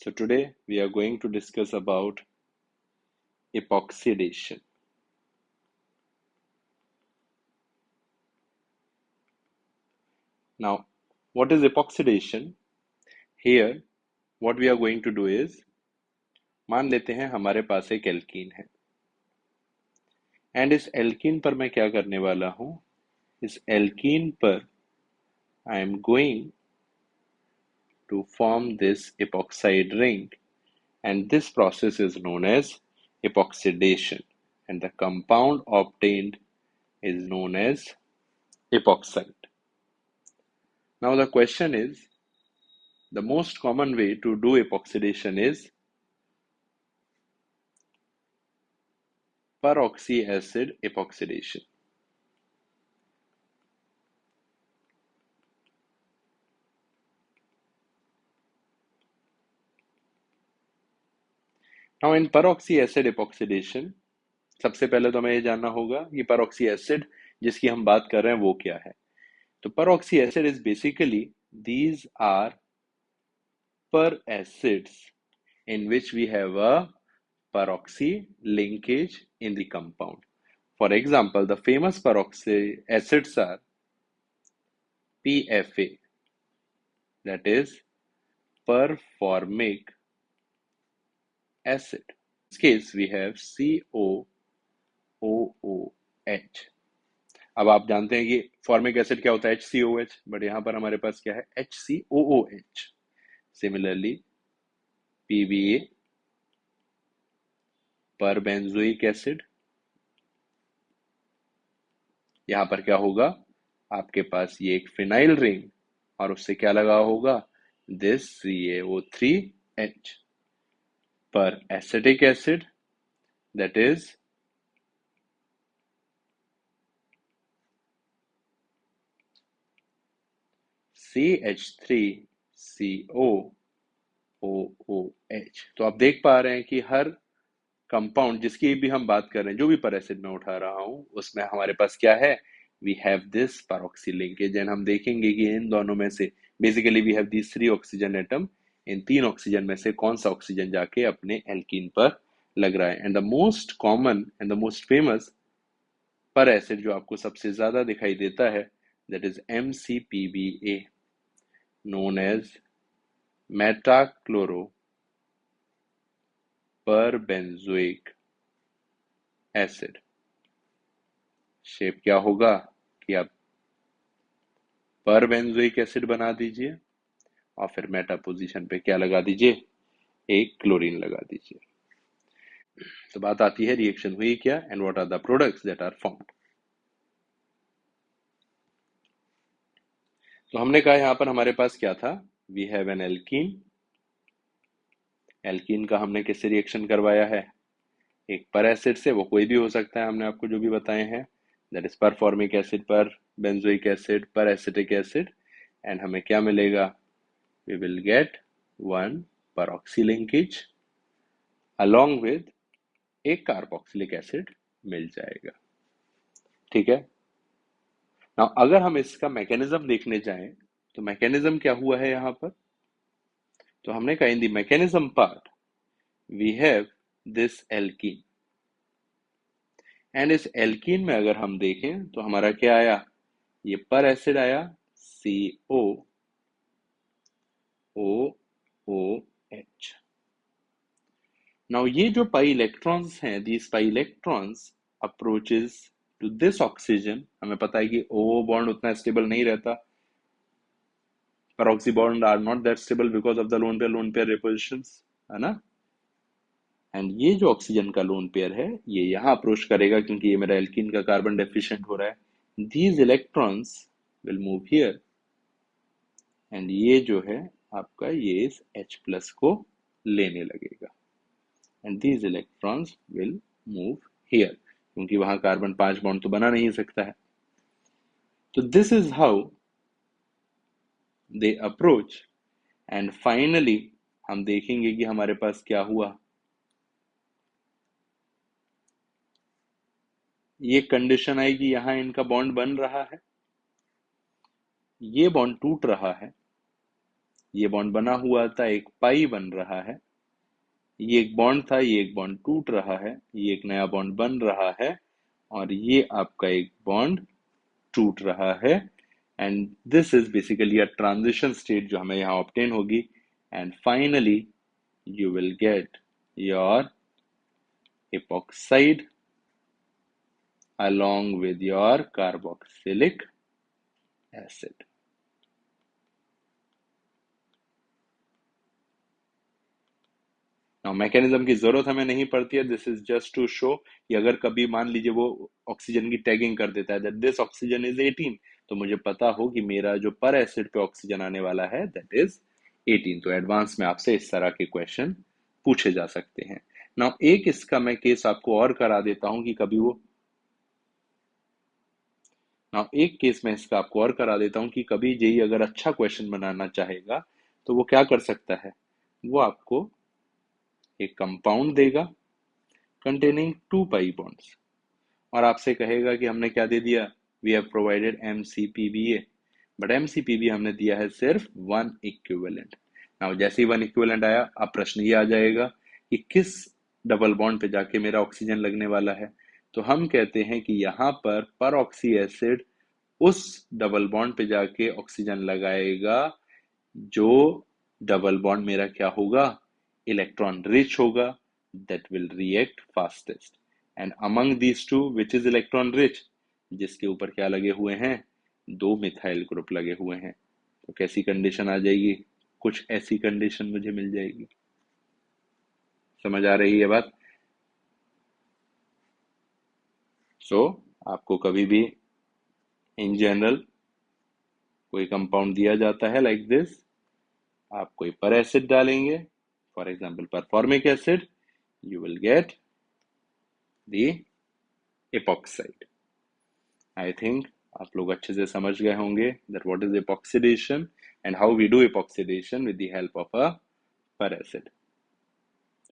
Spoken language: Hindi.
So today we are going to discuss about epoxidation. Now, what is epoxidation? Here, what we are going to do is, मान लेते हैं हमारे पास एक एल्कीन है एंड इस एल्कीन पर मैं क्या करने वाला हूं, इस एल्कीन पर I am going to form this epoxide ring and this process is known as epoxidation and the compound obtained is known as epoxide. Now the question is, the most common way to do epoxidation is peroxy acid epoxidation. Now in peroxy acid epoxidation, सबसे पहले तो हमें ये जानना होगा कि peroxy acid जिसकी हम बात कर रहे हैं वो क्या है. तो peroxy acid is basically these are per acids in which we have a peroxy linkage in the compound. For example, the famous peroxy acids are PFA, that is performic acid. In this case, we have COOOH. अब आप जानते हैं कि फॉर्मिक एसिड क्या होता है, HCOH, बट यहाँ पर हमारे पास क्या है, HCOOH. सिमिलरली PBA, परबेंजोइक एसिड, यहाँ पर क्या होगा, आपके पास ये एक फिनाइल रिंग और उससे क्या लगा होगा, दिस CaO3H. पर acetic acid, that is CH3COOH. तो आप देख पा रहे हैं कि हर कंपाउंड जिसकी भी हम बात कर रहे हैं, जो भी पर एसिड में उठा रहा हूं, उसमें हमारे पास क्या है, we have this peroxy linkage. And हम देखेंगे कि इन दोनों में से basically we have these 3 oxygen atom. इन 3 ऑक्सीजन में से कौन सा ऑक्सीजन जाके अपने एल्कीन पर लग रहा है. And the most common and the most famous पर एसिड जो आपको सबसे ज्यादा दिखाई देता है, that is MCPBA, known as metachloroperbenzoic acid. Shape क्या होगा कि आप परबेंजोइक एसिड बना दीजिए और फिर मेटा पोजीशन पे क्या लगा दीजिए, एक क्लोरीन लगा दीजिए. तो बात आती है रिएक्शन हुई क्या and what are the products that are formed. तो हमने कहा यहां पर हमारे पास क्या था, we have an alkene. Alkene का हमने किससे रिएक्शन करवाया है, एक पर एसिड से, वो कोई भी हो सकता है, हमने आपको जो भी बताए हैं, that is per formic acid, per benzoic acid, per acetic acid. And हमें क्या मिलेगा, we will get one peroxy linkage along with एक कार्बोक्सिलिक एसिड मिल जाएगा. ठीक है. नाउ अगर हम इसका मैकेनिज्म देखने जाएं, तो मैकेनिज्म क्या हुआ है यहां पर, तो हमने कहा in the mechanism part we have this alkene. And इस एल्कीन में अगर हम देखें तो हमारा क्या आया, ये पर एसिड आया COOOH. नाउ ये जो पाई इलेक्ट्रॉन्स हैं, these pi electrons approaches to this oxygen. हमें पता है कि O बॉन्ड उतना स्टेबल नहीं रहता, peroxy bond are not that stable because of the lone pair repulsions, है ना. एंड ये जो ऑक्सीजन का लोन पेयर है, ये यहाँ अप्रोच करेगा क्योंकि ये मेरा एल्कीन का कार्बन डेफिशिएंट हो रहा है. These electrons will move here and ये जो है आपका, ये इस H+ को लेने लगेगा and these electrons will move here, क्योंकि वहां कार्बन 5 बॉन्ड तो बना नहीं सकता है. तो this is how they approach. And finally हम देखेंगे कि हमारे पास क्या हुआ. ये कंडीशन आई कि यहां इनका बॉन्ड बन रहा है, ये बॉन्ड टूट रहा है ये बॉन्ड बना हुआ था, एक पाई बन रहा है, ये एक बॉन्ड था, ये एक बॉन्ड टूट रहा है, ये एक नया बॉन्ड बन रहा है, और ये आपका एक बॉन्ड टूट रहा है। And this is basically a transition state जो हमें यहाँ ऑब्टेन होगी। And finally you will get your epoxide along with your carboxylic acid. Now mechanism की जरूरत हमें नहीं पड़ती है, this is just to show कि अगर कभी मान लीजिए वो ऑक्सीजन की टैगिंग कर देता है दैट दिस ऑक्सीजन इज 18, तो मुझे पता हो कि मेरा जो पर एसिड पे ऑक्सीजन आने वाला है दैट इज 18। तो एडवांस में आपसे इस तरह के क्वेश्चन पूछे जा सकते हैं। नाउ एक इसका मैं केस आपको और करा देता हूं कि कभी वो नाउ एक केस में इसका आपको और करा देता हूं कि कभी जेई अगर अच्छा क्वेश्चन बनाना चाहेगा तो वो क्या कर सकता है, वो आपको एक कंपाउंड देगा containing टू पाई बॉन्ड्स और आपसे कहेगा कि हमने क्या दे दिया, we have provided MCPBA, but MCPB हमने दिया है सिर्फ वन इक्विवेलेंट। नाउ जैसे ही वन इक्विवेलेंट आया, अब प्रश्न ये आ जाएगा कि किस डबल बॉन्ड पे जाके मेरा ऑक्सीजन लगने वाला है। तो हम कहते हैं कि यहाँ पर ऑक्सी एसिड उस डबल बॉन्ड पे जाके ऑक्सीजन लगाएगा जो डबल बॉन्ड मेरा क्या होगा, इलेक्ट्रॉन रिच होगा, that will react fastest, and among these two which is electron rich, जिसके ऊपर क्या लगे हुए हैं, दो मिथाइल ग्रुप लगे हुए हैं। तो कैसी कंडीशन आ जाएगी, कुछ ऐसी कंडीशन मुझे मिल जाएगी। समझ आ रही है बात? सो आपको कभी भी इन जनरल कोई कंपाउंड दिया जाता है लाइक दिस, आप कोई पर एसिड डालेंगे, for example performic acid, you will get the epoxide. I think आप लोग अच्छे से समझ गए होंगे that what is epoxidation and how we do epoxidation with the help of a per acid.